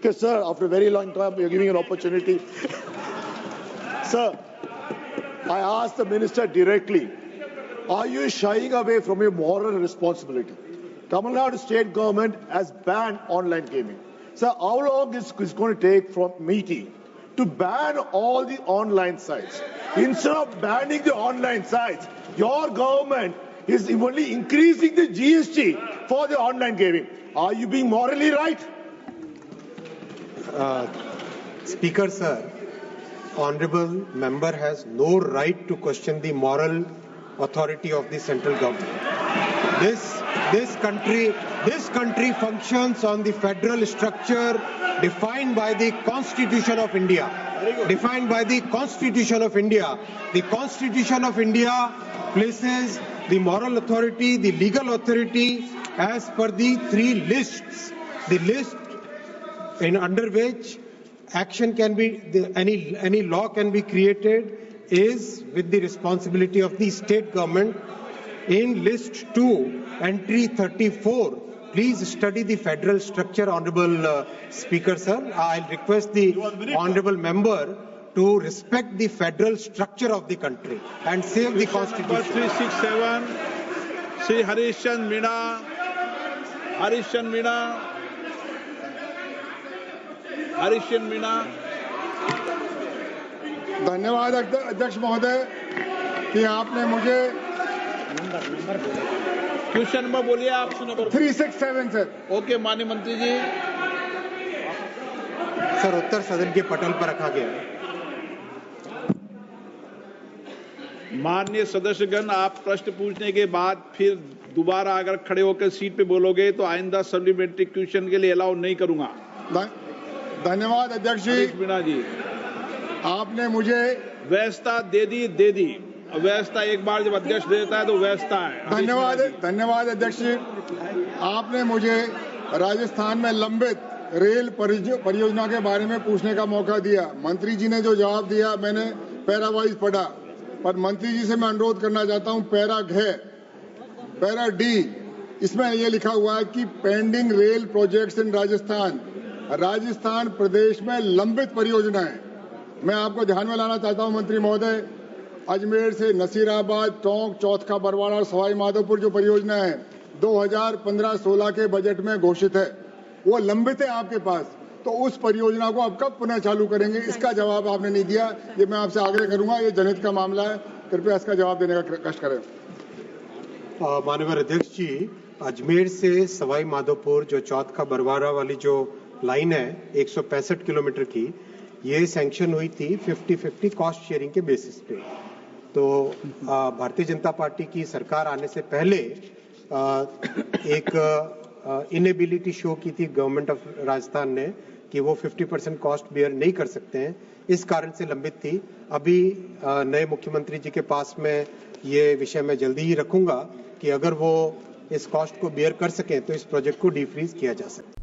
Okay, sir, after a very long time, you're giving an opportunity. Sir, I asked the minister directly, are you shying away from your moral responsibility? Tamil Nadu state government has banned online gaming. Sir, how long is it going to take from meeting to ban all the online sites? Instead of banning the online sites, your government is only increasing the GST for the online gaming. Are you being morally right? Speaker sir, honorable member has no right to question the moral authority of the central government. This country functions on the federal structure defined by the Constitution of India. Defined by the Constitution of India. The Constitution of India places the moral authority, the legal authority as per the three lists. The list under which action can be, any law can be created is with the responsibility of the state government. In list 2, entry 34, please study the federal structure, honorable Speaker sir. I'll request the honorable member to respect the federal structure of the country and save the constitution. Number 367, Shri Harishchandra Meena. Harishchandra Meena. धन्यवाद अध्यक्ष महोदय कि आपने मुझे question number बोलिए आप 367 sir. Okay माननीय मंत्री जी। सर उत्तर सदन के पटल पर रखा गया है। माननीय सदस्यगण, आप प्रश्न पूछने के बाद फिर दोबारा अगर खड़े होकर सीट पे बोलोगे तो आइंदा सप्लीमेंट्री क्वेश्चन के लिए अलाउ नहीं करूंगा। धन्यवाद अध्यक्ष जी। आपने मुझे व्यवस्था दे दी। व्यवस्था एक बार जब अध्यक्ष देता है तो व्यवस्था है। धन्यवाद अध्यक्ष जी। आपने मुझे राजस्थान में लंबित रेल परियोजना के बारे में पूछने का मौका दिया। मंत्री जी ने जो जवाब दिया मैंने पैरा वाइज पढ़ा, पर मंत्री जी से मैं अनुरोध करना चाहता हूं पैरा डी, इसमें ये लिखा हुआ है कि pending rail projects in Rajasthan प्रदेश में लंबित परियोजना है। मैं आपको ध्यान में लाना चाहता हूं मंत्री महोदय, अजमेर से नसीराबाद, टोंक, चौथका बरवाड़ा और सवाई माधोपुर जो परियोजना है 2015-16 के बजट में घोषित है, वो लंबित है आपके पास। तो उस परियोजना को आप कब पुनः चालू करेंगे, इसका जवाब आपने नहीं दिया। ये मैं आपसे आग्रह करूंगा, ये जनहित का मामला है, कृपया इसका जवाब देने का कष्ट करें। माननीय अध्यक्ष जी, अजमेर से सवाई माधोपुर जो चौथका बरवाड़ा वाली जो लाइन है 165 किलोमीटर की, ये सैंक्शन हुई थी 50-50 कॉस्ट शेयरिंग के बेसिस पे। तो भारतीय जनता पार्टी की सरकार आने से पहले एक इनेबिलिटी शो की थी गवर्नमेंट ऑफ राजस्थान ने कि वो 50% कॉस्ट बेयर नहीं कर सकते हैं, इस कारण से लंबित थी। अभी नए मुख्यमंत्री जी के पास में ये विषय मैं जल्दी ही रखूंगा कि अगर वो इस कॉस्ट को बेयर कर सकें तो इस प्रोजेक्ट को डीफ्रीज किया जा सकता है।